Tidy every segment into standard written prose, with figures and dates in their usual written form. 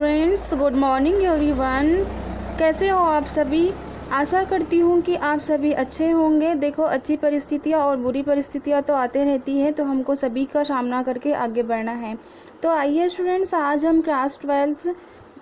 Friends, good morning everyone. कैसे हो आप सभी? आशा करती हूँ कि आप सभी अच्छे होंगे। देखो, अच्छी परिस्थितियाँ और बुरी परिस्थितियाँ तो आते रहती हैं, तो हमको सभी का सामना करके आगे बढ़ना है। तो आइए स्टूडेंट्स, आज हम क्लास 12th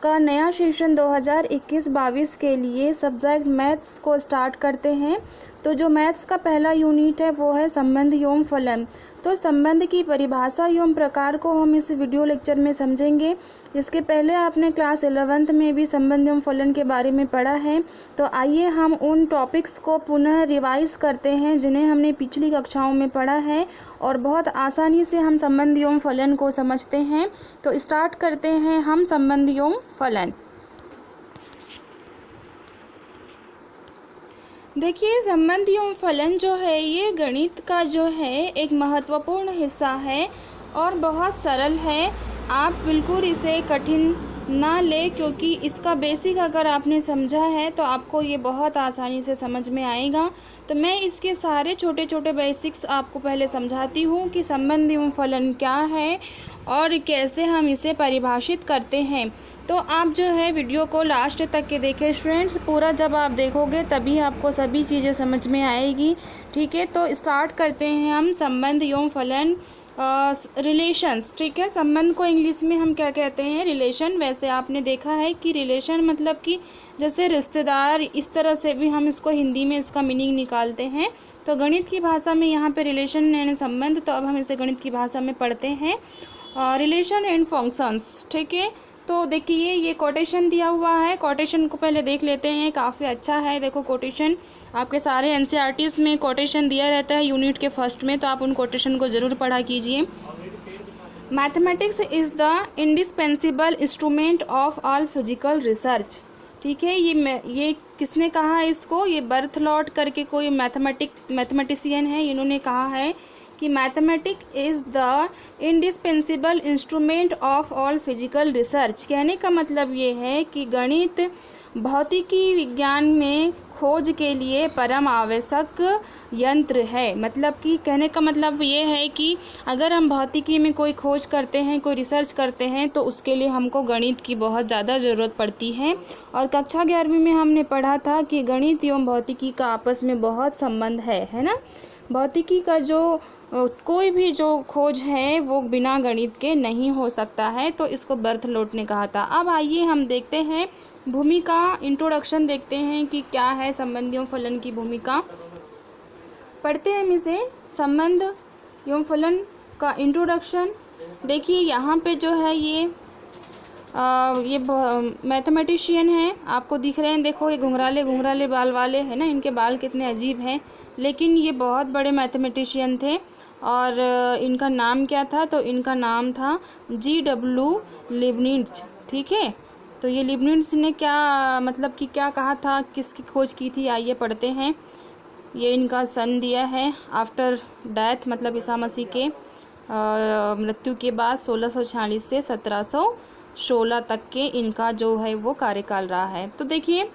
का नया सेशन 2021-22 के लिए सब्जेक्ट मैथ्स को स्टार्ट करते हैं। तो जो मैथ्स का पहला यूनिट है वो है संबंध एवं फलन। तो संबंध की परिभाषा एवं प्रकार को हम इस वीडियो लेक्चर में समझेंगे। इसके पहले आपने क्लास 11th में भी संबंध एवं फलन के बारे में पढ़ा है। तो आइए हम उन टॉपिक्स को पुनः रिवाइज करते हैं जिन्हें हमने पिछली कक्षाओं में पढ़ा है, और बहुत आसानी से हम संबंध एवं फलन को समझते हैं। तो स्टार्ट करते हैं हम संबंध एवं फलन। देखिए, संबंध एवं फलन जो है ये गणित का जो है एक महत्वपूर्ण हिस्सा है और बहुत सरल है। आप बिल्कुल इसे कठिन ना ले, क्योंकि इसका बेसिक अगर आपने समझा है तो आपको ये बहुत आसानी से समझ में आएगा। तो मैं इसके सारे छोटे छोटे बेसिक्स आपको पहले समझाती हूँ कि संबंध एवं फलन क्या है और कैसे हम इसे परिभाषित करते हैं। तो आप जो है वीडियो को लास्ट तक के देखें स्टूडेंट्स। पूरा जब आप देखोगे तभी आपको सभी चीज़ें समझ में आएगी। ठीक है, तो स्टार्ट करते हैं हम संबंध एवं फलन। रिलेशंस, ठीक है। संबंध को इंग्लिश में हम क्या कहते हैं? रिलेशन। वैसे आपने देखा है कि रिलेशन मतलब कि जैसे रिश्तेदार, इस तरह से भी हम इसको हिंदी में इसका मीनिंग निकालते हैं। तो गणित की भाषा में यहाँ पे रिलेशन यानी संबंध, तो अब हम इसे गणित की भाषा में पढ़ते हैं। रिलेशन एंड फंक्शंस, ठीक है। तो देखिए, ये कोटेशन दिया हुआ है। कोटेशन को पहले देख लेते हैं, काफ़ी अच्छा है। देखो, कोटेशन आपके सारे एनसीईआरटीज़ में कोटेशन दिया रहता है यूनिट के फर्स्ट में, तो आप उन कोटेशन को ज़रूर पढ़ा कीजिए। Mathematics is the indispensable instrument of all physical research, ठीक है। ये किसने कहा है इसको? ये बर्थलॉट करके कोई मैथमेटिशियन है, इन्होंने कहा है कि mathematic is the indispensable instrument of all physical research. कहने का मतलब ये है कि गणित भौतिकी विज्ञान में खोज के लिए परम आवश्यक यंत्र है। मतलब कि कहने का मतलब ये है कि अगर हम भौतिकी में कोई खोज करते हैं, कोई रिसर्च करते हैं, तो उसके लिए हमको गणित की बहुत ज़्यादा ज़रूरत पड़ती है। और कक्षा 11वीं में हमने पढ़ा था कि गणित एवं भौतिकी का आपस में बहुत संबंध है ना। भौतिकी का जो कोई भी जो खोज है वो बिना गणित के नहीं हो सकता है, तो इसको बर्थलॉट ने कहा था। अब आइए हम देखते हैं भूमिका, इंट्रोडक्शन देखते हैं कि क्या है संबंध एवं फलन की भूमिका। पढ़ते हैं हम इसे। संबंध एवं फलन का इंट्रोडक्शन। देखिए, यहाँ पे जो है ये मैथमेटिशियन है, आपको दिख रहे हैं। देखो, ये घुंघराले बाल वाले हैं ना, इनके बाल कितने अजीब हैं, लेकिन ये बहुत बड़े मैथमेटिशियन थे। और इनका नाम क्या था? तो इनका नाम था G.W. लीबनिट्ज़, ठीक है। तो ये लीबनिट्ज़ ने क्या मतलब कि क्या कहा था, किसकी खोज की थी? आइए पढ़ते हैं। ये इनका सन दिया है आफ्टर डेथ, मतलब ईसा मसीह के मृत्यु के बाद 1646 से 1716 तक के इनका जो है वो कार्यकाल रहा है। तो देखिए,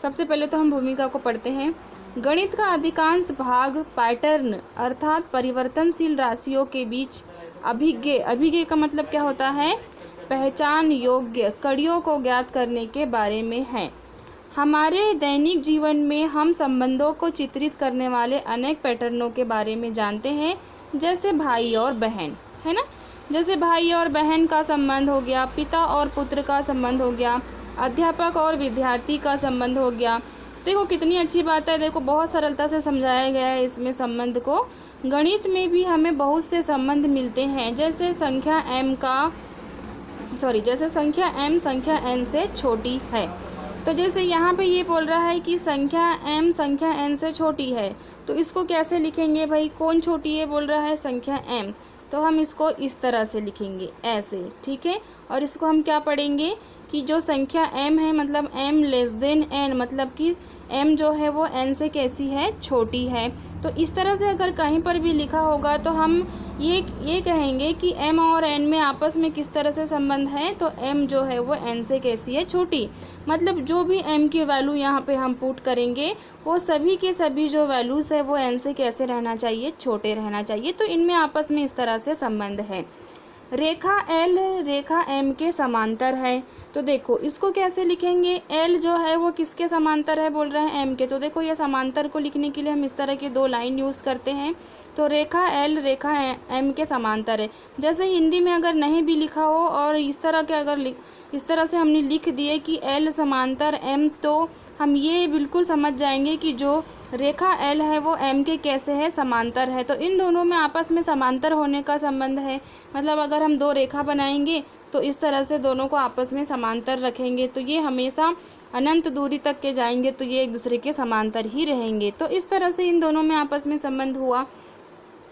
सबसे पहले तो हम भूमिका को पढ़ते हैं। गणित का अधिकांश भाग पैटर्न अर्थात परिवर्तनशील राशियों के बीच अभिज्ञ का मतलब क्या होता है? पहचान योग्य कड़ियों को ज्ञात करने के बारे में है। हमारे दैनिक जीवन में हम संबंधों को चित्रित करने वाले अनेक पैटर्नों के बारे में जानते हैं, जैसे भाई और बहन, है ना। जैसे भाई और बहन का संबंध हो गया, पिता और पुत्र का संबंध हो गया, अध्यापक और विद्यार्थी का संबंध हो गया। देखो कितनी अच्छी बात है। देखो, बहुत सरलता से समझाया गया है इसमें संबंध को। गणित में भी हमें बहुत से संबंध मिलते हैं, जैसे संख्या m संख्या n से छोटी है। तो जैसे यहाँ पे ये बोल रहा है कि संख्या m संख्या n से छोटी है, तो इसको कैसे लिखेंगे भाई? कौन छोटी है बोल रहा है? संख्या m। तो हम इसको इस तरह से लिखेंगे, ऐसे, ठीक है। और इसको हम क्या पढ़ेंगे कि जो संख्या m है, मतलब m लेस देन n, मतलब कि m जो है वो n से कैसी है? छोटी है। तो इस तरह से अगर कहीं पर भी लिखा होगा तो हम ये कहेंगे कि m और n में आपस में किस तरह से संबंध है? तो m जो है वो n से कैसी है? छोटी। मतलब जो भी m की वैल्यू यहाँ पे हम पुट करेंगे, वो सभी के सभी जो वैल्यूज़ है वो n से कैसे रहना चाहिए? छोटे रहना चाहिए। तो इनमें आपस में इस तरह से संबंध है। रेखा एल रेखा एम के समांतर है। तो देखो इसको कैसे लिखेंगे, एल जो है वो किसके समांतर है बोल रहे हैं, एम के। तो देखो ये समांतर को लिखने के लिए हम इस तरह की दो लाइन यूज़ करते हैं। तो रेखा एल रेखा एम के समांतर है। जैसे हिंदी में अगर नहीं भी लिखा हो और इस तरह के अगर इस तरह से हमने लिख दिए कि एल समांतर एम, तो हम ये बिल्कुल समझ जाएंगे कि जो रेखा एल है वो एम के कैसे है, समांतर है। तो इन दोनों में आपस में समांतर होने का संबंध है। मतलब अगर हम दो रेखा बनाएंगे तो इस तरह से दोनों को आपस में समांतर रखेंगे तो ये हमेशा अनंत दूरी तक के जाएंगे, तो ये एक दूसरे के समांतर ही रहेंगे। तो इस तरह से इन दोनों में आपस में संबंध हुआ।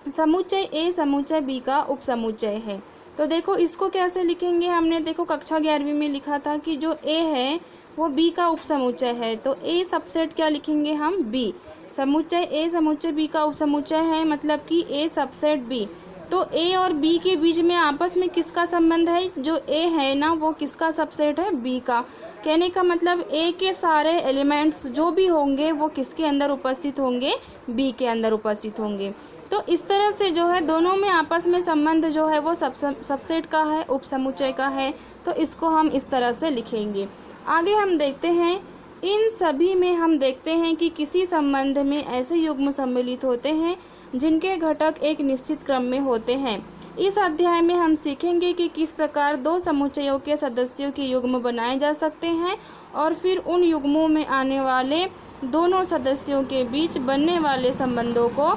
समुच्चय ए समुच्चय बी का उपसमुच्चय है। तो देखो इसको कैसे लिखेंगे, हमने देखो कक्षा 11वीं में लिखा था कि जो ए है वो बी का उपसमुच्चय है। तो ए सबसेट क्या लिखेंगे हम, बी। समुच्चय ए समुच्चय बी का उपसमुच्चय है, मतलब कि ए सबसेट बी। तो ए और बी के बीच में आपस में किसका संबंध है, जो ए है ना वो किसका सबसेट है, बी का। कहने का मतलब ए के सारे एलिमेंट्स जो भी होंगे वो किसके अंदर उपस्थित होंगे, बी के अंदर उपस्थित होंगे। तो इस तरह से जो है दोनों में आपस में संबंध जो है वो सबसेट का है, उपसमुच्चय का है। तो इसको हम इस तरह से लिखेंगे। आगे हम देखते हैं, इन सभी में हम देखते हैं कि किसी संबंध में ऐसे युग्म सम्मिलित होते हैं जिनके घटक एक निश्चित क्रम में होते हैं। इस अध्याय में हम सीखेंगे कि किस प्रकार दो समुच्चयों के सदस्यों के युग्म बनाए जा सकते हैं और फिर उन युग्मों में आने वाले दोनों सदस्यों के बीच बनने वाले संबंधों को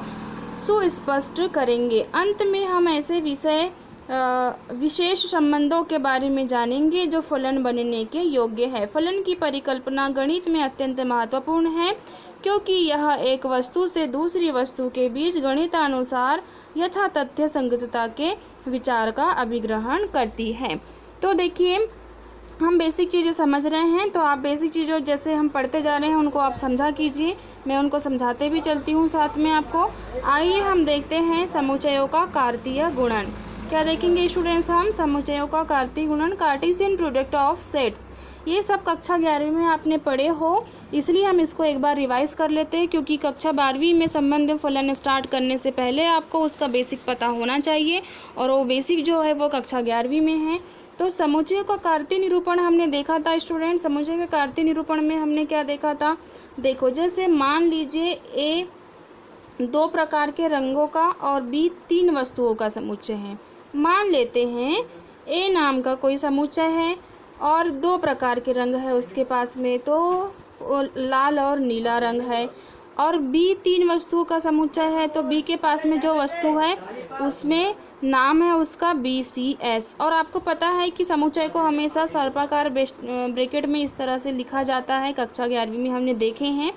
सुस्पष्ट करेंगे। अंत में हम ऐसे विशेष संबंधों के बारे में जानेंगे जो फलन बनने के योग्य है। फलन की परिकल्पना गणित में अत्यंत महत्वपूर्ण है क्योंकि यह एक वस्तु से दूसरी वस्तु के बीच गणितानुसार यथा तथ्य संगतता के विचार का अभिग्रहण करती है। तो देखिए हम बेसिक चीज़ें समझ रहे हैं, तो आप बेसिक चीज़ों जैसे हम पढ़ते जा रहे हैं उनको आप समझा कीजिए, मैं उनको समझाते भी चलती हूँ साथ में आपको। आइए हम देखते हैं समुच्चयों का कार्तीय गुणन। क्या देखेंगे स्टूडेंट्स हम, समुच्चयों का कार्तीय गुणन, कार्टेशियन प्रोडक्ट ऑफ सेट्स। ये सब कक्षा 11वीं में आपने पढ़े हो, इसलिए हम इसको एक बार रिवाइज कर लेते हैं क्योंकि कक्षा 12वीं में संबंध फलन स्टार्ट करने से पहले आपको उसका बेसिक पता होना चाहिए और वो बेसिक जो है वो कक्षा 11वीं में है। तो समुच्चय का कार्तीय निरूपण हमने देखा था स्टूडेंट। समुच्चय के कार्तीय निरूपण में हमने क्या देखा था, देखो जैसे मान लीजिए ए दो प्रकार के रंगों का और बी तीन वस्तुओं का समुच्चय है। मान लेते हैं ए नाम का कोई समुच्चय है और दो प्रकार के रंग है उसके पास में, तो लाल और नीला रंग है। और बी तीन वस्तुओं का समुच्चय है, तो बी के पास में जो वस्तु है उसमें नाम है उसका BCS। और आपको पता है कि समुच्चय को हमेशा सर्पाकार ब्रैकेट में इस तरह से लिखा जाता है, कक्षा 11वीं में हमने देखे हैं।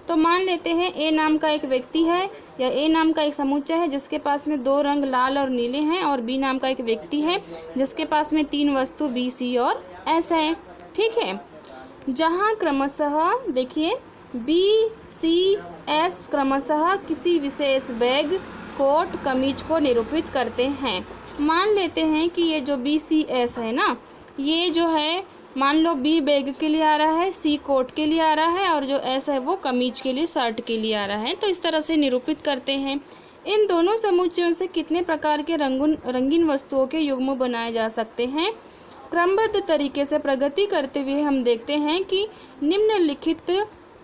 तो मान लेते हैं ए नाम का एक व्यक्ति है या ए नाम का एक समुच्चय है जिसके पास में दो रंग लाल और नीले हैं, और बी नाम का एक व्यक्ति है जिसके पास में तीन वस्तु B, C और S है। ठीक है, जहाँ क्रमशः देखिए B, C, S क्रमशः किसी विशेष बैग, कोट, कमीज को निरूपित करते हैं। मान लेते हैं कि ये जो BCS है ना, ये जो है मान लो B बैग के लिए आ रहा है, C कोट के लिए आ रहा है और जो S है वो कमीज के लिए, शर्ट के लिए आ रहा है। तो इस तरह से निरूपित करते हैं। इन दोनों समुच्चयों से कितने प्रकार के रंगीन वस्तुओं के युग्म बनाए जा सकते हैं। क्रमबद्ध तरीके से प्रगति करते हुए हम देखते हैं कि निम्नलिखित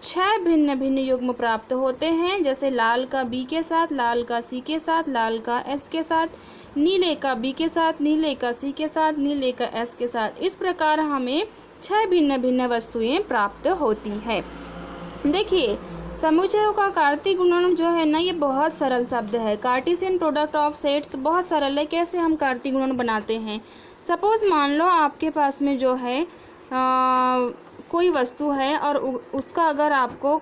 6 भिन्न भिन्न युग्म प्राप्त होते हैं, जैसे लाल का B के साथ, लाल का C के साथ, लाल का S के साथ, नीले का B के साथ, नीले का C के साथ, नीले का S के साथ। इस प्रकार हमें 6 भिन्न भिन्न वस्तुएं प्राप्त होती है। देखिए समुच्चयों का कार्तीय गुणन जो है ना, ये बहुत सरल शब्द है। कार्टेशियन प्रोडक्ट ऑफ सेट्स बहुत सरल है। कैसे हम कार्तीय गुणन बनाते हैं, सपोज मान लो आपके पास में जो है कोई वस्तु है और उसका अगर आपको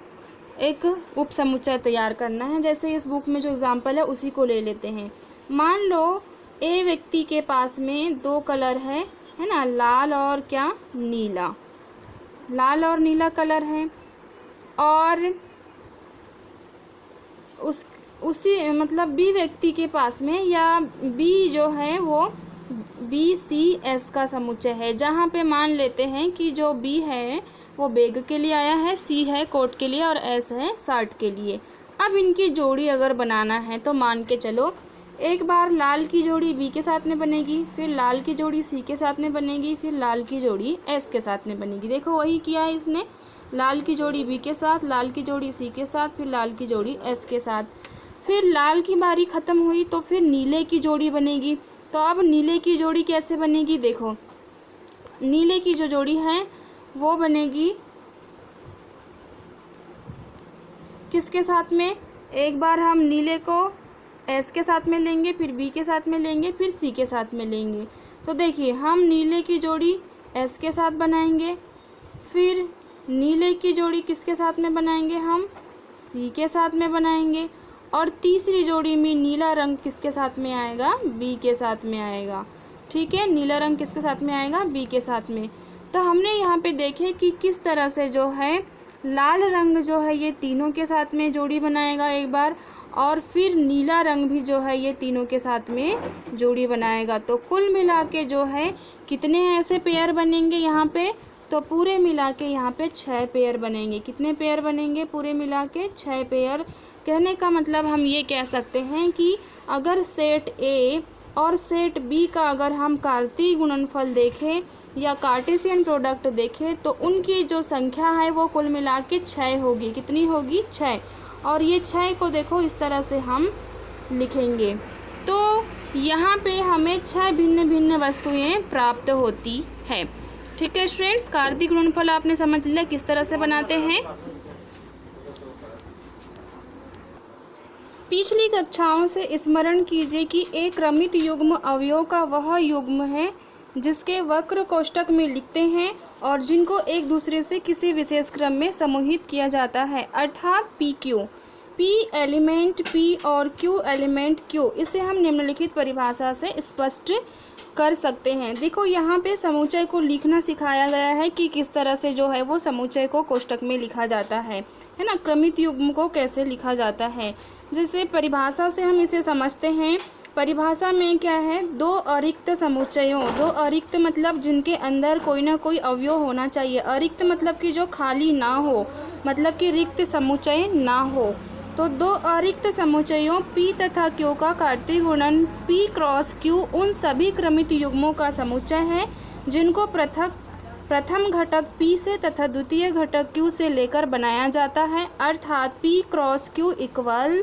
एक उपसमुच्चय तैयार करना है, जैसे इस बुक में जो एग्जांपल है उसी को ले लेते हैं। मान लो ए व्यक्ति के पास में दो कलर है ना, लाल और क्या, नीला, लाल और नीला कलर है। और उसी मतलब बी व्यक्ति के पास में या बी जो है वो BCS का समुच्चय है, जहाँ पे मान लेते हैं कि जो B है वो बैग के लिए आया है, C है कोट के लिए और S है शर्ट के लिए। अब इनकी जोड़ी अगर बनाना है तो मान के चलो एक बार लाल की जोड़ी बी के साथ में बनेगी, फिर लाल की जोड़ी सी के साथ में बनेगी, फिर लाल की जोड़ी एस के साथ में बनेगी। देखो वही किया है इसने, लाल की जोड़ी बी के साथ, लाल की जोड़ी सी के साथ, फिर लाल की जोड़ी एस के साथ। फिर लाल की बारी ख़त्म हुई तो फिर नीले की जोड़ी बनेगी। तो अब नीले की जोड़ी कैसे बनेगी, देखो नीले की जो जोड़ी है वो बनेगी किसके साथ में, एक बार हम नीले को एस के साथ में लेंगे, फिर बी के साथ में लेंगे, फिर सी के साथ में लेंगे। तो देखिए हम नीले की जोड़ी एस के साथ बनाएंगे, फिर नीले की जोड़ी किसके साथ में बनाएंगे, हम सी के साथ में बनाएंगे, और तीसरी जोड़ी में नीला रंग किसके साथ में आएगा, बी के साथ में आएगा। ठीक है, नीला रंग किसके साथ में आएगा, बी के साथ में। तो हमने यहाँ पे देखे कि किस तरह से जो है लाल रंग जो है ये तीनों के साथ में जोड़ी बनाएगा एक बार, और फिर नीला रंग भी जो है ये तीनों के साथ में जोड़ी बनाएगा। तो कुल मिला के जो है कितने ऐसे पेयर बनेंगे यहाँ पे, तो पूरे मिला के यहाँ पे 6 पेयर बनेंगे। कितने पेयर बनेंगे, पूरे मिला के 6 पेयर। कहने का मतलब हम ये कह सकते हैं कि अगर सेट ए और सेट बी का अगर हम कार्तीय गुणनफल देखें या कार्टेशियन प्रोडक्ट देखें तो उनकी जो संख्या है वो कुल मिला के 6 होगी। कितनी होगी, 6। और ये 6 को देखो इस तरह से हम लिखेंगे। तो यहाँ पे हमें 6 भिन्न भिन्न वस्तुएं प्राप्त होती है। ठीक है स्टूडेंट्स, कार्तीय गुणनफल आपने समझ लिया किस तरह से बनाते हैं। पिछली कक्षाओं से स्मरण कीजिए कि एक क्रमित युग्म अवयव का वह युग्म है जिसके वक्र कोष्ठक में लिखते हैं और जिनको एक दूसरे से किसी विशेष क्रम में समूहित किया जाता है, अर्थात P Q. P element P और क्यू एलिमेंट क्यू, इसे हम निम्नलिखित परिभाषा से स्पष्ट कर सकते हैं। देखो यहाँ पे समुच्चय को लिखना सिखाया गया है कि किस तरह से जो है वो समुच्चय को कोष्ठक में लिखा जाता है ना, क्रमित युग्म को कैसे लिखा जाता है। जैसे परिभाषा से हम इसे समझते हैं। परिभाषा में क्या है, दो अरिक्त समुच्चयों, दो अरिक्त मतलब जिनके अंदर कोई ना कोई अवयव होना चाहिए। अरिक्त मतलब कि जो खाली ना हो, मतलब कि रिक्त समुच्चय ना हो। तो दो अरिक्त समुच्चयों P तथा Q का कार्तीय गुणन P क्रॉस Q उन सभी क्रमित युग्मों का समुच्चय है जिनको प्रथम घटक P से तथा द्वितीय घटक Q से लेकर बनाया जाता है, अर्थात P cross Q equal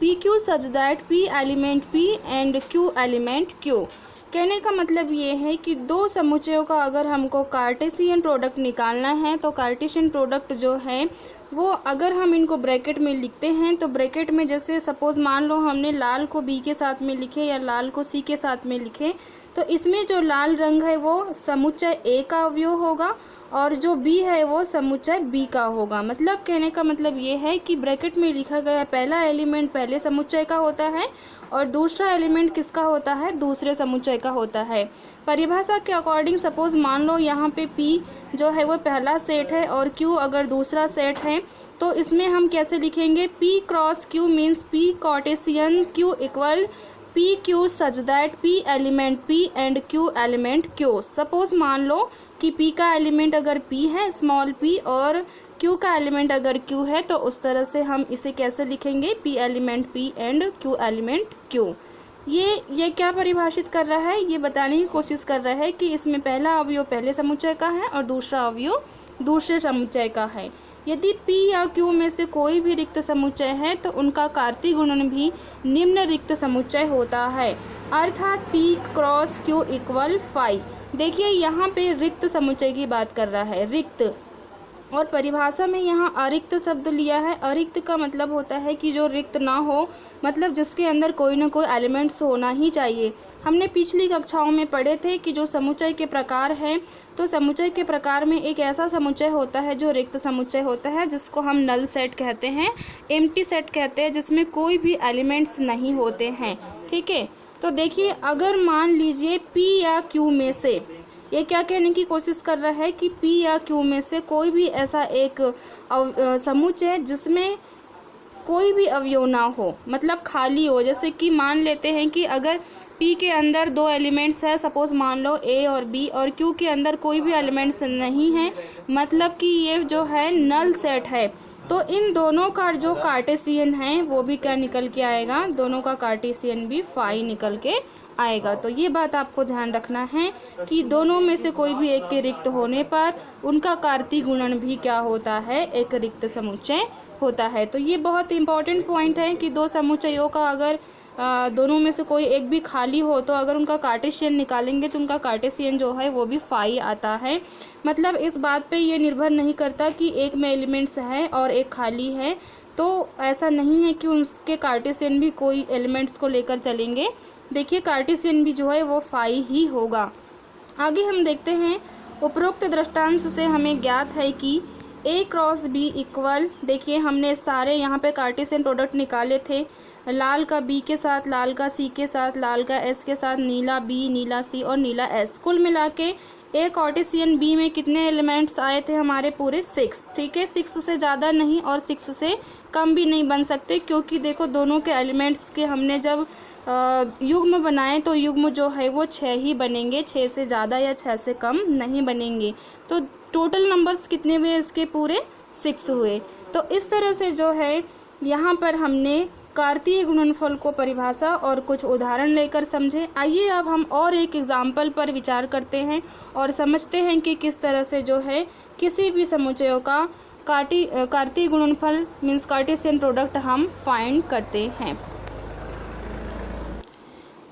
PQ such that P element P and Q element Q। कहने का मतलब ये है कि दो समुच्चयों का अगर हमको कार्टेशियन प्रोडक्ट निकालना है तो कार्टेशियन प्रोडक्ट जो है वो अगर हम इनको ब्रैकेट में लिखते हैं तो ब्रैकेट में जैसे सपोज़ मान लो हमने लाल को बी के साथ में लिखे या लाल को सी के साथ में लिखे, तो इसमें जो लाल रंग है वो समुच्चय ए का अवयव होगा और जो बी है वो समुच्चय बी का होगा। मतलब कहने का मतलब ये है कि ब्रैकेट में लिखा गया पहला एलिमेंट पहले समुच्चय का होता है और दूसरा एलिमेंट किसका होता है, दूसरे समुच्चय का होता है। परिभाषा के अकॉर्डिंग सपोज़ मान लो यहाँ पे P जो है वो पहला सेट है और Q अगर दूसरा सेट है, तो इसमें हम कैसे लिखेंगे, P cross Q means P Cartesian Q equal P Q such that P element P and Q element Q। Suppose मान लो कि P का एलिमेंट अगर P है स्मॉल p और Q का एलिमेंट अगर Q है, तो उस तरह से हम इसे कैसे लिखेंगे, P element P and Q element Q। ये क्या परिभाषित कर रहा है, ये बताने की कोशिश कर रहा है कि इसमें पहला अवयव पहले समुच्चय का है और दूसरा अवयव दूसरे समुच्चय का है। यदि P या Q में से कोई भी रिक्त समुच्चय है तो उनका कार्तीय गुणन भी निम्न रिक्त समुच्चय होता है, अर्थात P क्रॉस Q इक्वल 5। देखिए यहाँ पे रिक्त समुच्चय की बात कर रहा है, रिक्त, और परिभाषा में यहाँ अरिक्त शब्द लिया है। अरिक्त का मतलब होता है कि जो रिक्त ना हो, मतलब जिसके अंदर कोई ना कोई एलिमेंट्स होना ही चाहिए। हमने पिछली कक्षाओं में पढ़े थे कि जो समुच्चय के प्रकार हैं, तो समुच्चय के प्रकार में एक ऐसा समुच्चय होता है जो रिक्त समुच्चय होता है, जिसको हम नल सेट कहते हैं, एम्प्टी सेट कहते हैं, जिसमें कोई भी एलिमेंट्स नहीं होते हैं। ठीक है, तो देखिए अगर मान लीजिए P या Q में से, ये क्या कहने की कोशिश कर रहा है कि P या Q में से कोई भी ऐसा एक समुच्चय जिसमें कोई भी अवयव ना हो, मतलब खाली हो। जैसे कि मान लेते हैं कि अगर P के अंदर 2 एलिमेंट्स है, सपोज मान लो A और B, और Q के अंदर कोई भी एलिमेंट्स नहीं है, मतलब कि ये जो है नल सेट है। तो इन दोनों का जो कार्टेशियन है वो भी क्या निकल के आएगा, दोनों का कार्टेशियन भी फाई निकल के आएगा। तो ये बात आपको ध्यान रखना है कि दोनों में से कोई भी एक के रिक्त होने पर उनका कार्तीय गुणन भी क्या होता है, एक रिक्त समुच्चय होता है। तो ये बहुत इंपॉर्टेंट पॉइंट है कि दो समुच्चयों का अगर दोनों में से कोई एक भी खाली हो तो अगर उनका कार्टेशियन निकालेंगे तो उनका कार्टेशियन जो है वो भी फाई आता है। मतलब इस बात पे ये निर्भर नहीं करता कि एक में एलिमेंट्स है और एक खाली है, तो ऐसा नहीं है कि उसके कार्टेशियन भी कोई एलिमेंट्स को लेकर चलेंगे। देखिए कार्टेशियन भी जो है वो फाई ही होगा। आगे हम देखते हैं, उपरोक्त दृष्टांत से हमें ज्ञात है कि A क्रॉस B इक्वल, देखिए हमने सारे यहाँ पे कार्टेशियन प्रोडक्ट निकाले थे, लाल का B के साथ, लाल का C के साथ, लाल का S के साथ, नीला B, नीला C और नीला S। कुल मिला के A कार्टेशियन B में कितने एलिमेंट्स आए थे हमारे, पूरे 6। ठीक है, 6 से ज़्यादा नहीं और 6 से कम भी नहीं बन सकते, क्योंकि देखो दोनों के एलिमेंट्स के हमने जब युग्म बनाए तो युग्म जो है वो 6 ही बनेंगे, 6 से ज़्यादा या 6 से कम नहीं बनेंगे। तो टोटल नंबर्स कितने हुए इसके, पूरे 6 हुए। तो इस तरह से जो है यहाँ पर हमने कार्तीय गुणनफल को परिभाषा और कुछ उदाहरण लेकर समझे। आइए अब हम और एक एग्जाम्पल पर विचार करते हैं और समझते हैं कि किस तरह से जो है किसी भी समुच्चयों का कार्तीय गुणनफल मीन्स कार्टेशियन प्रोडक्ट हम फाइंड करते हैं।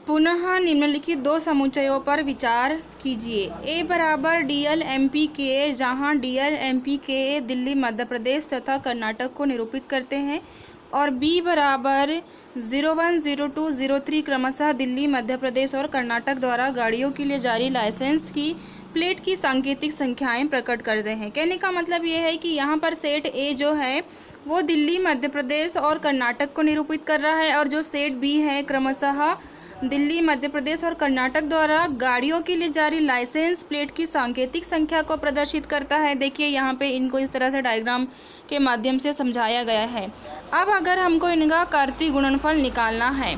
पुनः निम्नलिखित दो समुच्चयों पर विचार कीजिए। A बराबर DL MP के, जहाँ DL MP के दिल्ली, मध्य प्रदेश तथा कर्नाटक को निरूपित करते हैं, और B बराबर 01, 02, 03 क्रमशः दिल्ली, मध्य प्रदेश और कर्नाटक द्वारा गाड़ियों के लिए जारी लाइसेंस की प्लेट की सांकेतिक संख्याएं प्रकट करते हैं। कहने का मतलब ये है कि यहाँ पर सेट A जो है वो दिल्ली, मध्य प्रदेश और कर्नाटक को निरूपित कर रहा है, और जो सेट B है क्रमशः दिल्ली, मध्य प्रदेश और कर्नाटक द्वारा गाड़ियों के लिए जारी लाइसेंस प्लेट की सांकेतिक संख्या को प्रदर्शित करता है। देखिए यहाँ पे इनको इस तरह से डायग्राम के माध्यम से समझाया गया है। अब अगर हमको इनका कार्तीय गुणनफल निकालना है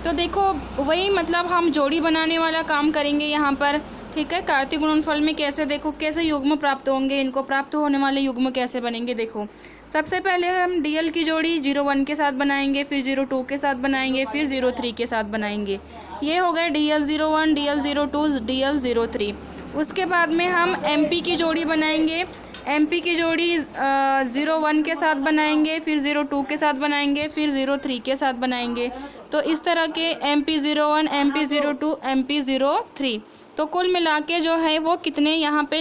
तो देखो वही मतलब हम जोड़ी बनाने वाला काम करेंगे यहाँ पर। ठीक है, कार्तीय गुणनफल में कैसे, देखो कैसे युग्म प्राप्त होंगे, इनको प्राप्त होने वाले युग्म कैसे बनेंगे। देखो सबसे पहले हम DL की जोड़ी 01 के साथ बनाएंगे, फिर 02 के साथ बनाएंगे, फिर 03 के साथ बनाएंगे। ये हो गए DL01, DL02, DL03। उसके बाद में हम MP की जोड़ी बनाएंगे, MP की जोड़ी 01 के साथ बनाएंगे, फिर 02 के साथ बनाएंगे, फिर 03 के साथ बनाएंगे। तो इस तरह के MP01, MP02, MP03, तो कुल मिला के जो है वो कितने यहाँ पे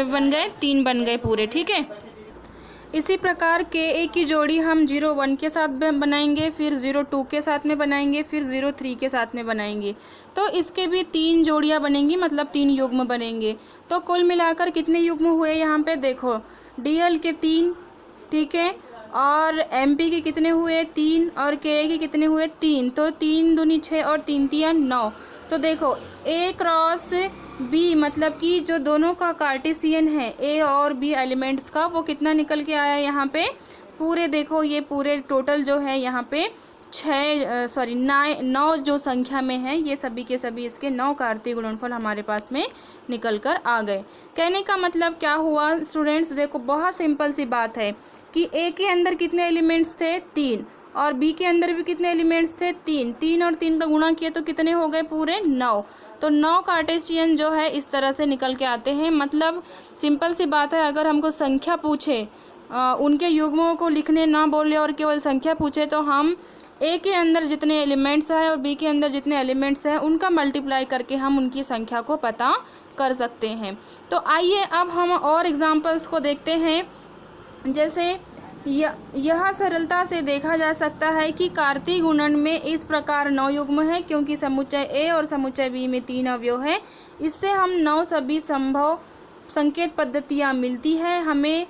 बन गए, 3 बन गए पूरे। ठीक है, इसी प्रकार KA की जोड़ी हम 01 के साथ बनाएंगे, फिर 02 के साथ में बनाएंगे, फिर 03 के साथ में बनाएंगे। तो इसके भी 3 जोड़ियाँ बनेंगी, मतलब 3 युग्म बनेंगे। तो कुल मिलाकर कितने युग्म हुए यहाँ पे, देखो DL के 3, ठीक है, और MP के कितने हुए 3, और KA के कितने हुए 3। तो 3 दूनी 6 और 3 तिया 9। तो देखो A क्रॉस B मतलब कि जो दोनों का कार्टेशियन है A और B एलिमेंट्स का, वो कितना निकल के आया यहाँ पे, पूरे देखो ये पूरे टोटल जो है यहाँ पे 9 जो संख्या में है, ये सभी के सभी इसके 9 कार्तीय गुणनफल हमारे पास में निकल कर आ गए। कहने का मतलब क्या हुआ स्टूडेंट्स, देखो बहुत सिंपल सी बात है कि A के अंदर कितने एलिमेंट्स थे, 3, और B के अंदर भी कितने एलिमेंट्स थे, 3। 3 और 3 का गुणा किया तो कितने हो गए, पूरे 9। तो 9 कार्टेशियन जो है इस तरह से निकल के आते हैं। मतलब सिंपल सी बात है, अगर हमको संख्या पूछे, उनके युग्मों को लिखने ना बोले और केवल संख्या पूछे, तो हम A के अंदर जितने एलिमेंट्स हैं और B के अंदर जितने एलिमेंट्स हैं उनका मल्टीप्लाई करके हम उनकी संख्या को पता कर सकते हैं। तो आइए अब हम और एग्जाम्पल्स को देखते हैं। जैसे यह सरलता से देखा जा सकता है कि कार्तीय गुणन में इस प्रकार 9 युग्म है, क्योंकि समुच्चय A और समुच्चय B में 3 अवयव है। इससे हम 9 सभी संभव संकेत पद्धतियाँ मिलती है हमें।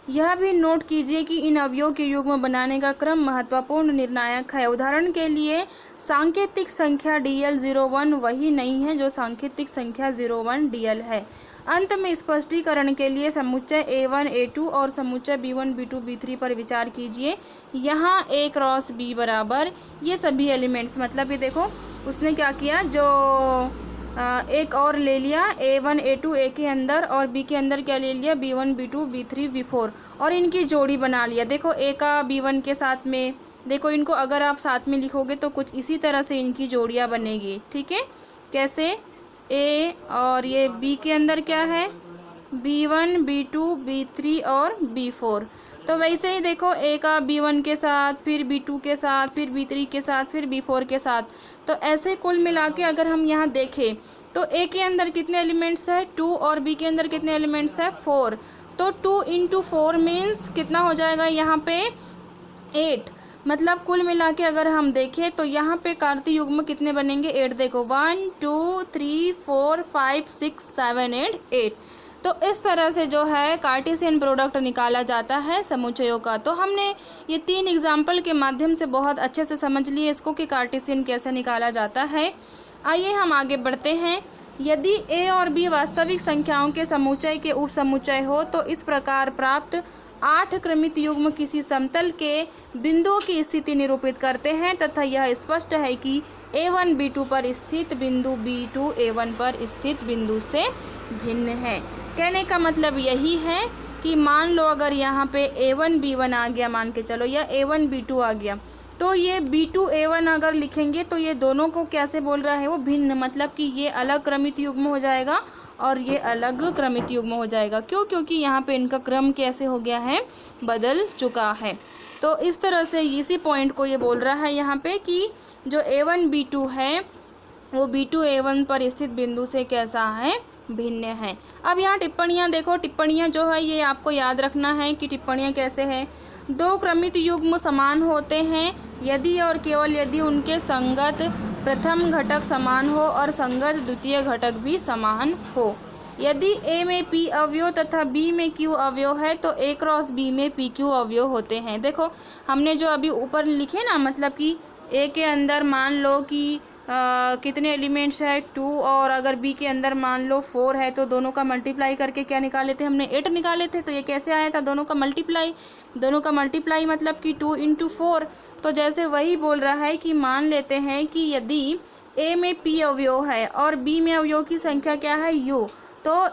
यह भी नोट कीजिए कि इन अवयवों के युग्म बनाने का क्रम महत्वपूर्ण निर्णायक है। उदाहरण के लिए सांकेतिक संख्या DL01 वही नहीं है जो सांकेतिक संख्या 01 DL है। अंत में स्पष्टीकरण के लिए समुच्चय A1 A2 और समुच्चय B1 B2 B3 पर विचार कीजिए। यहाँ A क्रॉस B बराबर ये सभी एलिमेंट्स, मतलब ये देखो उसने क्या किया, जो एक और ले लिया A1 A2 A के अंदर और B के अंदर क्या ले लिया B1 B2 B3 B4 और इनकी जोड़ी बना लिया। देखो A का B1 के साथ में, देखो इनको अगर आप साथ में लिखोगे तो कुछ इसी तरह से इनकी जोड़ियाँ बनेगी। ठीक है, कैसे, A और ये B के अंदर क्या है B1 B2 B3 और B4। तो वैसे ही देखो A का B1 के साथ, फिर B2 के साथ, फिर B3 के साथ, फिर B4 के साथ। तो ऐसे कुल मिला के अगर हम यहाँ देखें तो A के अंदर कितने एलिमेंट्स है 2 और B के अंदर कितने एलिमेंट्स है 4। तो 2 इंटू 4 मीन्स कितना हो जाएगा यहाँ पे 8। मतलब कुल मिला के अगर हम देखें तो यहाँ पे कार्तीय युग्म कितने बनेंगे 8। देखो 1 2 3 4 5 6 7 8। तो इस तरह से जो है कार्टेशियन प्रोडक्ट निकाला जाता है समुच्चयों का। तो हमने ये 3 एग्जाम्पल के माध्यम से बहुत अच्छे से समझ लिए इसको कि कार्टेशियन कैसे निकाला जाता है। आइए हम आगे बढ़ते हैं। यदि A और B वास्तविक संख्याओं के समुच्चय के उपसमुच्चय हो तो इस प्रकार प्राप्त 8 क्रमित युग्म किसी समतल के बिंदुओं की स्थिति निरूपित करते हैं तथा यह स्पष्ट है कि A1 B2 पर स्थित बिंदु B2 A1 पर स्थित बिंदु से भिन्न है। कहने का मतलब यही है कि मान लो अगर यहाँ पे A1 B1 आ गया, मान के चलो, या A1 B2 आ गया, तो ये B2 A1 अगर लिखेंगे तो ये दोनों को कैसे बोल रहा है वो भिन्न, मतलब कि ये अलग क्रमित युग्म हो जाएगा और ये अलग क्रमित युग्म हो जाएगा। क्यों? क्योंकि यहाँ पे इनका क्रम कैसे हो गया है, बदल चुका है। तो इस तरह से इसी पॉइंट को ये बोल रहा है यहाँ पे कि जो A1 B2 है वो B2 A1 पर स्थित बिंदु से कैसा है, भिन्न है। अब यहाँ टिप्पणियाँ देखो, टिप्पणियाँ जो है ये आपको याद रखना है कि टिप्पणियाँ कैसे हैं। 2 क्रमित युग्म समान होते हैं यदि और केवल यदि उनके संगत प्रथम घटक समान हो और संगत द्वितीय घटक भी समान हो। यदि A में P अवयव तथा B में Q अवयव है तो A क्रॉस B में PQ अवयव होते हैं। देखो हमने जो अभी ऊपर लिखे ना, मतलब कि A के अंदर मान लो कि कितने एलिमेंट्स है 2 और अगर B के अंदर मान लो 4 है तो दोनों का मल्टीप्लाई करके क्या निकाले थे हमने 8 निकाले थे। तो ये कैसे आया था, दोनों का मल्टीप्लाई मतलब कि 2 इंटू 4। तो जैसे वही बोल रहा है कि मान लेते हैं कि यदि A में P अवयव है और B में अवयव की संख्या क्या है U, तो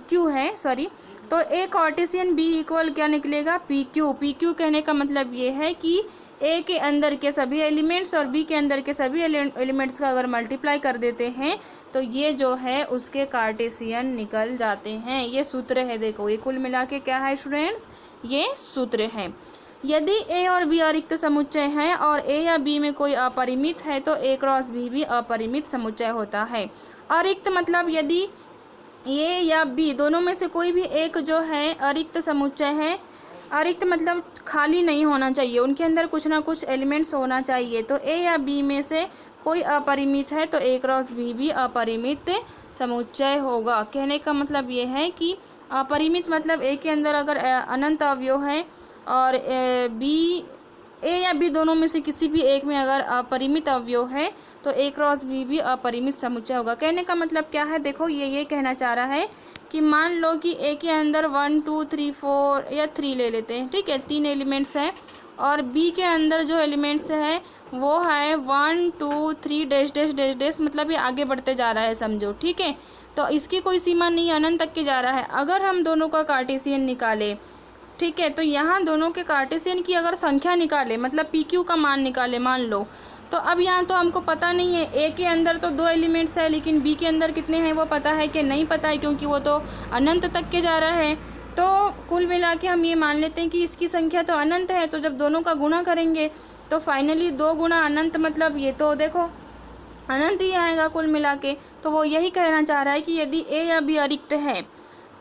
Q है, सॉरी, तो A कार्टेशियन B इक्वल क्या निकलेगा PQ कहने का मतलब ये है कि A के अंदर के सभी एलिमेंट्स और B के अंदर के सभी एलिमेंट्स का अगर मल्टीप्लाई कर देते हैं तो ये जो है उसके कार्टेशियन निकल जाते हैं। ये सूत्र है, देखो ये कुल मिला के क्या है स्टूडेंट्स, ये सूत्र है। यदि A और B अरिक्त समुच्चय है और A या B में कोई अपरिमित है तो A क्रॉस B भी अपरिमित समुच्चय होता है। अरिक्त मतलब यदि A या B दोनों में से कोई भी एक जो है अरिक्त समुच्चय है, अरिक्त मतलब खाली नहीं होना चाहिए, उनके अंदर कुछ ना कुछ एलिमेंट्स होना चाहिए। तो A या B में से कोई अपरिमित है तो A क्रॉस B भी अपरिमित समुच्चय होगा। कहने का मतलब ये है कि अपरिमित मतलब A के अंदर अगर अनंत अवयव है और A या B दोनों में से किसी भी एक में अगर अपरिमित अवयव है तो A क्रॉस B भी अपरिमित समुच्चय होगा। कहने का मतलब क्या है, देखो ये कहना चाह रहा है कि मान लो कि A के अंदर 1 2 3 4 या 3 ले लेते हैं, ठीक है, 3 एलिमेंट्स हैं और B के अंदर जो एलिमेंट्स है वो है 1 2 3 डैश डैश डैश डैश, मतलब ये आगे बढ़ते जा रहा है समझो, ठीक है। तो इसकी कोई सीमा नहीं, अनंत तक के जा रहा है। अगर हम दोनों का कार्टेशियन निकाले, ठीक है, तो यहाँ दोनों के कार्टेशियन की अगर संख्या निकाले मतलब PQ का मान निकाले मान लो, तो अब यहाँ तो हमको पता नहीं है A के अंदर तो 2 एलिमेंट्स है लेकिन B के अंदर कितने हैं वो पता है कि नहीं पता है, क्योंकि वो तो अनंत तक के जा रहा है। तो कुल मिला के हम ये मान लेते हैं कि इसकी संख्या तो अनंत है, तो जब दोनों का गुणा करेंगे तो फाइनली 2 गुणा अनंत, मतलब ये तो देखो अनंत ही आएगा कुल मिला के। तो वो यही कहना चाह रहा है कि यदि A या B अरिक्त है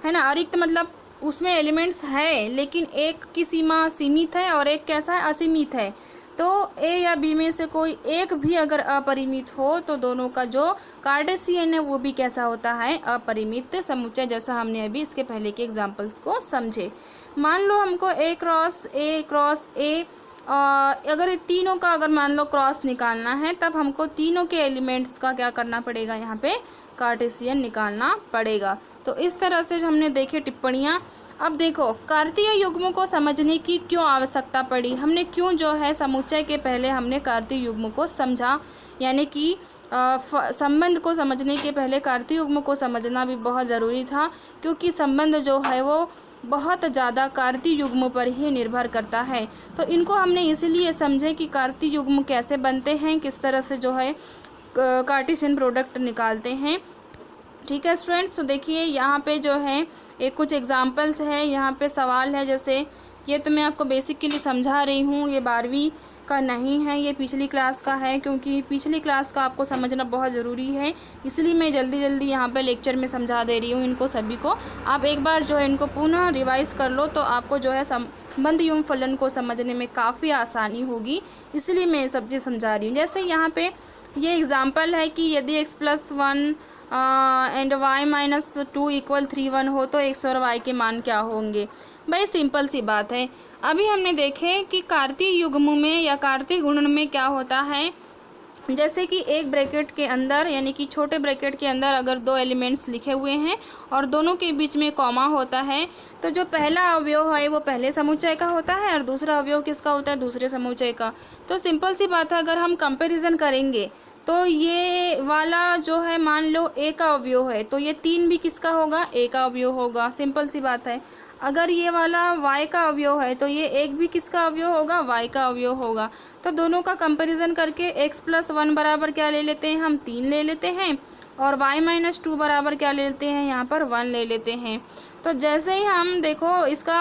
ना, अरिक्त मतलब उसमें एलिमेंट्स है लेकिन एक की सीमा सीमित है और एक कैसा है, असीमित है। तो A या B में से कोई एक भी अगर अपरिमित हो तो दोनों का जो कार्टेशियन है वो भी कैसा होता है, अपरिमित समुच्चय, जैसा हमने अभी इसके पहले के एग्जांपल्स को समझे। मान लो हमको A क्रॉस A अगर तीनों का अगर मान लो क्रॉस निकालना है तब हमको तीनों के एलिमेंट्स का क्या करना पड़ेगा, यहाँ पे कार्टेशियन निकालना पड़ेगा। तो इस तरह से हमने देखे टिप्पणियाँ। अब देखो कार्तीय युग्मों को समझने की क्यों आवश्यकता पड़ी, हमने क्यों जो है समुच्चय के पहले हमने कार्तीय युग्मों को समझा, यानी कि संबंध को समझने के पहले कार्तीय युग्म को समझना भी बहुत ज़रूरी था, क्योंकि संबंध जो है वो बहुत ज़्यादा कार्तीय युग्म पर ही निर्भर करता है। तो इनको हमने इसलिए समझे कि कार्तीय युग्म कैसे बनते हैं, किस तरह से जो है कार्टेशियन प्रोडक्ट निकालते हैं। ठीक है स्टूडेंट्स, तो देखिए यहाँ पे जो है एक कुछ एग्जांपल्स है, यहाँ पे सवाल है। जैसे ये तो मैं आपको बेसिक के लिए समझा रही हूँ, ये 12वीं का नहीं है, ये पिछली क्लास का है, क्योंकि पिछली क्लास का आपको समझना बहुत ज़रूरी है, इसलिए मैं जल्दी जल्दी यहाँ पे लेक्चर में समझा दे रही हूँ इनको सभी को। आप एक बार जो है इनको पुनः रिवाइज़ कर लो तो आपको जो है संबंध एवं फलन को समझने में काफ़ी आसानी होगी, इसलिए मैं ये सब चीज़ समझा रही हूँ। जैसे यहाँ पे ये एग्ज़ाम्पल है कि यदि x+1 एंड y-2 = 3 हो तो x और y के मान क्या होंगे। भाई सिंपल सी बात है। अभी हमने देखे कि कार्तीय युग्म में या कार्तीय गुणन में क्या होता है, जैसे कि एक ब्रैकेट के अंदर यानी कि छोटे ब्रैकेट के अंदर अगर दो एलिमेंट्स लिखे हुए हैं और दोनों के बीच में कॉमा होता है, तो जो पहला अवयव है वो पहले समुच्चय का होता है और दूसरा अवयव किसका होता है, दूसरे समुच्चय का। तो सिंपल सी बात है, अगर हम कंपैरिजन करेंगे तो ये वाला जो है मान लो ए का अवयव है, तो ये 3 भी किसका होगा, ए का अवयव होगा। सिंपल सी बात है। अगर ये वाला y का अवयव है तो ये 1 भी किसका अवयव होगा, y का अवयव होगा। तो दोनों का कंपैरिजन करके x+1 बराबर क्या ले लेते हैं हम, 3 ले लेते हैं, और y-2 बराबर क्या ले लेते हैं, यहाँ पर 1 ले लेते हैं। तो जैसे ही हम देखो इसका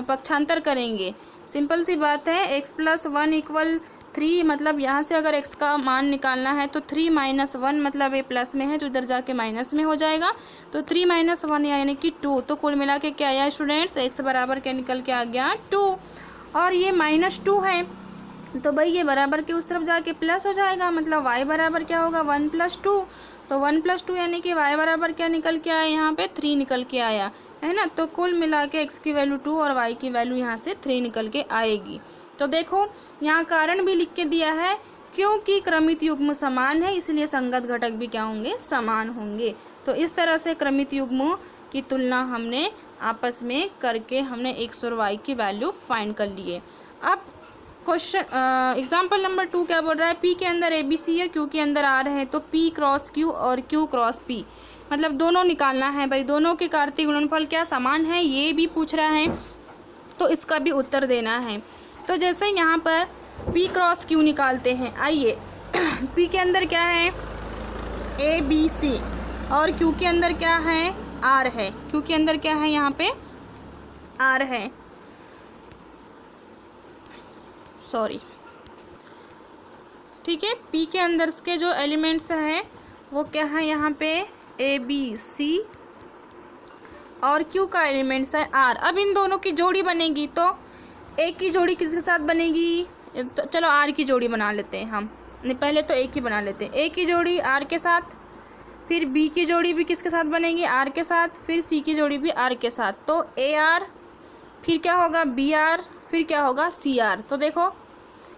पक्षांतर करेंगे, सिंपल सी बात है, x+1 = 3, मतलब यहाँ से अगर x का मान निकालना है तो 3 - 1 मतलब ये प्लस में है तो इधर जाके माइनस में हो जाएगा। तो 3 - 1 यानी कि 2। तो कुल मिला के क्या आया स्टूडेंट्स, x बराबर क्या निकल के आ गया, 2। और ये -2 है तो भाई ये बराबर के उस तरफ जाके प्लस हो जाएगा, मतलब y बराबर क्या होगा, 1 + 2। तो 1 + 2 यानी कि y बराबर क्या निकल के आया, यहाँ पे 3 निकल के आया है ना। तो कुल मिला के x की वैल्यू 2 और y की वैल्यू यहाँ से 3 निकल के आएगी। तो देखो यहाँ कारण भी लिख के दिया है, क्योंकि क्रमित युग्म समान है इसलिए संगत घटक भी क्या होंगे, समान होंगे। तो इस तरह से क्रमित युग्मों की तुलना हमने आपस में करके हमने x और y की वैल्यू फाइंड कर लिए। अब क्वेश्चन एग्जाम्पल नंबर 2 क्या बोल रहा है, P के अंदर ABC है, Q के अंदर R है, तो P × Q और Q × P मतलब दोनों निकालना है। भाई दोनों के कार्तीय गुणनफल क्या समान है, ये भी पूछ रहा है, तो इसका भी उत्तर देना है। तो जैसे यहाँ पर P × Q निकालते हैं, आइए P के अंदर क्या है, ABC, और Q के अंदर क्या है, R है। Q के अंदर क्या है, यहाँ पे R है, सॉरी, ठीक है। P के अंदर के जो एलिमेंट्स हैं वो क्या है, यहाँ पे ABC, और Q का एलिमेंट्स है R। अब इन दोनों की जोड़ी बनेगी, तो A की जोड़ी किसके साथ बनेगी, तो चलो R की जोड़ी बना लेते हैं हम, नहीं पहले तो A की बना लेते हैं। A की जोड़ी R के साथ, फिर B की जोड़ी भी किसके साथ बनेगी, R के साथ, फिर C की जोड़ी भी R के साथ। तो AR, फिर क्या होगा BR, फिर क्या होगा CR। तो देखो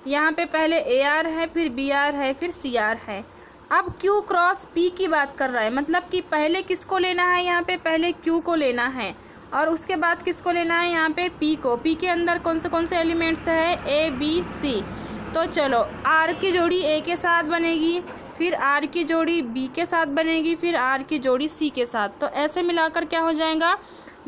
यहाँ पे पहले AR है, फिर BR है, फिर CR है। अब Q × P की बात कर रहा है, मतलब कि पहले किसको लेना है, यहाँ पे पहले Q को लेना है और उसके बाद किसको लेना है, यहाँ पे P को। P के अंदर कौन से एलिमेंट्स है, A B C। तो चलो R की जोड़ी A के साथ बनेगी, फिर R की जोड़ी B के साथ बनेगी, फिर R की जोड़ी C के साथ। तो ऐसे मिलाकर क्या हो जाएगा,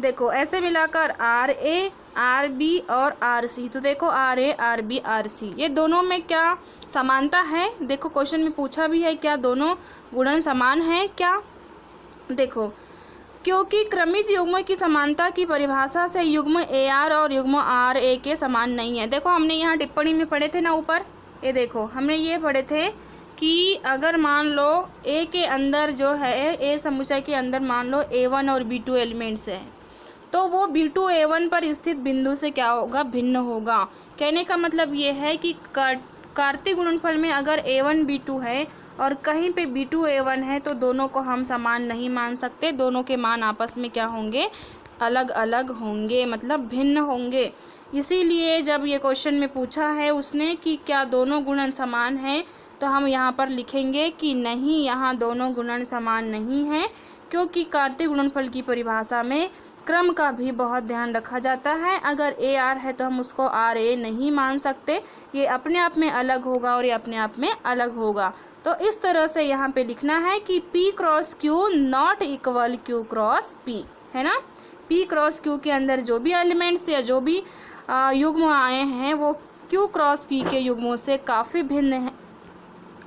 देखो ऐसे मिलाकर RA RB और RC। तो देखो RA RB RC ये दोनों में क्या समानता है, देखो क्वेश्चन में पूछा भी है, क्या दोनों गुणन समान है क्या। देखो क्योंकि क्रमित युग्म की समानता की परिभाषा से युग्म AR और युग्म RA के समान नहीं है। देखो हमने यहाँ टिप्पणी में पढ़े थे ना ऊपर, ये देखो हमने ये पढ़े थे कि अगर मान लो A के अंदर जो है, A समुच्चय के अंदर मान लो A1 और B2 एलिमेंट्स हैं, तो वो B2 A1 पर स्थित बिंदु से क्या होगा, भिन्न होगा। कहने का मतलब ये है कि कार्तीय गुणनफल में अगर A1 B2 है और कहीं पे B2 A1 है तो दोनों को हम समान नहीं मान सकते, दोनों के मान आपस में क्या होंगे, अलग अलग होंगे, मतलब भिन्न होंगे। इसीलिए जब ये क्वेश्चन में पूछा है उसने कि क्या दोनों गुणन समान हैं, तो हम यहाँ पर लिखेंगे कि नहीं, यहाँ दोनों गुणन समान नहीं हैं, क्योंकि कार्तीय गुणनफल की परिभाषा में क्रम का भी बहुत ध्यान रखा जाता है। अगर ए आर है तो हम उसको आर ए नहीं मान सकते, ये अपने आप में अलग होगा और ये अपने आप में अलग होगा। तो इस तरह से यहाँ पे लिखना है कि P cross Q not equal Q cross P, है ना। P क्रॉस Q के अंदर जो भी एलिमेंट्स या जो भी युग्म आए हैं वो Q क्रॉस P के युग्मों से काफ़ी भिन्न हैं,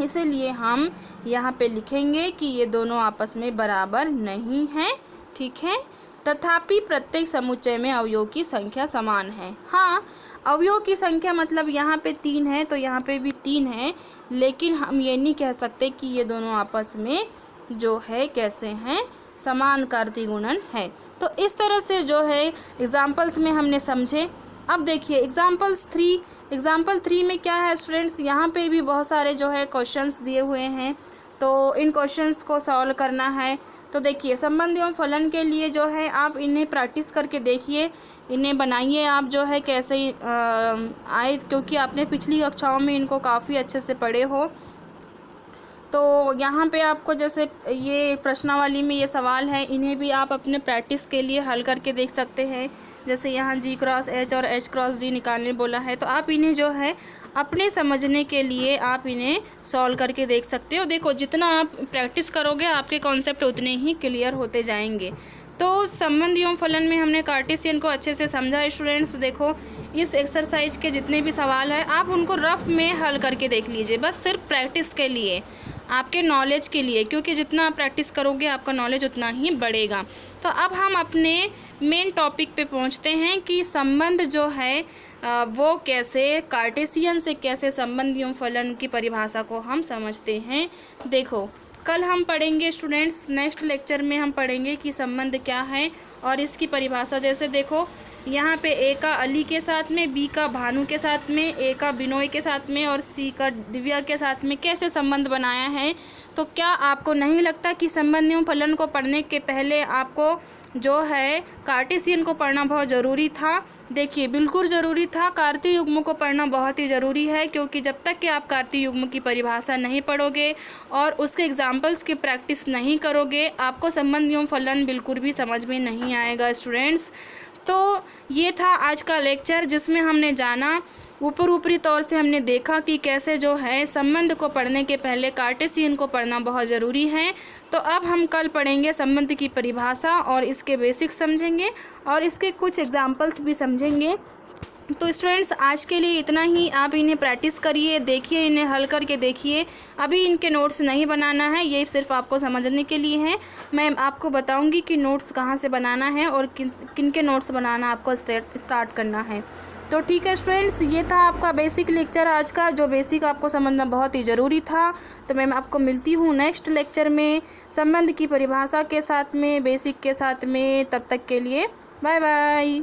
इसीलिए हम यहाँ पे लिखेंगे कि ये दोनों आपस में बराबर नहीं हैं, ठीक है। तथापि प्रत्येक समुच्चय में अवयव की संख्या समान है। हाँ, अवयव की संख्या मतलब यहाँ पे 3 है तो यहाँ पे भी 3 है, लेकिन हम ये नहीं कह सकते कि ये दोनों आपस में जो है कैसे हैं, समान कार्तीय गुणन है। तो इस तरह से जो है एग्जाम्पल्स में हमने समझे। अब देखिए एग्जाम्पल 3 में क्या है स्टूडेंट्स, यहाँ पे भी बहुत सारे जो है क्वेश्चंस दिए हुए हैं, तो इन क्वेश्चंस को सॉल्व करना है। तो देखिए संबंध एवं फलन के लिए जो है आप इन्हें प्रैक्टिस करके देखिए, इन्हें बनाइए आप जो है कैसे आए, क्योंकि आपने पिछली कक्षाओं में इनको काफ़ी अच्छे से पढ़े हो। तो यहाँ पे आपको जैसे ये प्रश्नावली में ये सवाल है, इन्हें भी आप अपने प्रैक्टिस के लिए हल करके देख सकते हैं। जैसे यहाँ G क्रॉस H और H क्रॉस G निकालने बोला है, तो आप इन्हें जो है अपने समझने के लिए आप इन्हें सॉल्व करके देख सकते हो। देखो जितना आप प्रैक्टिस करोगे आपके कॉन्सेप्ट उतने ही क्लियर होते जाएंगे। तो संबंध एवं फलन में हमने कार्टेशियन को अच्छे से समझा स्टूडेंट्स। देखो इस एक्सरसाइज के जितने भी सवाल हैं आप उनको रफ में हल करके देख लीजिए, बस सिर्फ प्रैक्टिस के लिए, आपके नॉलेज के लिए, क्योंकि जितना आप प्रैक्टिस करोगे आपका नॉलेज उतना ही बढ़ेगा। तो अब हम अपने मेन टॉपिक पे पहुंचते हैं कि संबंध जो है वो कैसे, कार्टेशियन से कैसे संबंध एवं फलन की परिभाषा को हम समझते हैं। देखो कल हम पढ़ेंगे स्टूडेंट्स, नेक्स्ट लेक्चर में हम पढ़ेंगे कि संबंध क्या है और इसकी परिभाषा। जैसे देखो यहाँ पे ए का अली के साथ में, बी का भानु के साथ में, ए का बिनोय के साथ में और सी का दिव्या के साथ में कैसे संबंध बनाया है। तो क्या आपको नहीं लगता कि संबंध एवं फलन को पढ़ने के पहले आपको जो है कार्टेशियन को पढ़ना बहुत ज़रूरी था? देखिए बिल्कुल ज़रूरी था। कार्तीय युग्म को पढ़ना बहुत ही ज़रूरी है, क्योंकि जब तक कि आप कार्तीय युग्म की परिभाषा नहीं पढ़ोगे और उसके एग्जाम्पल्स की प्रैक्टिस नहीं करोगे, आपको संबंध एवं फलन बिल्कुल भी समझ में नहीं आएगा स्टूडेंट्स। तो ये था आज का लेक्चर, जिसमें हमने जाना, ऊपरी तौर से हमने देखा कि कैसे जो है संबंध को पढ़ने के पहले कार्टेशियन को पढ़ना बहुत ज़रूरी है। तो अब हम कल पढ़ेंगे संबंध की परिभाषा और इसके बेसिक्स समझेंगे और इसके कुछ एग्जाम्पल्स भी समझेंगे। तो स्टूडेंट्स आज के लिए इतना ही। आप इन्हें प्रैक्टिस करिए, देखिए, इन्हें हल करके देखिए। अभी इनके नोट्स नहीं बनाना है, ये सिर्फ आपको समझने के लिए हैं। मैं आपको बताऊंगी कि नोट्स कहाँ से बनाना है और किन के नोट्स बनाना आपको स्टार्ट करना है। तो ठीक है स्टूडेंट्स, ये था आपका बेसिक लेक्चर आज का, जो बेसिक आपको समझना बहुत ही ज़रूरी था। तो मैं आपको मिलती हूँ नेक्स्ट लेक्चर में संबंध की परिभाषा के साथ में, बेसिक के साथ में। तब तक के लिए बाय बाय।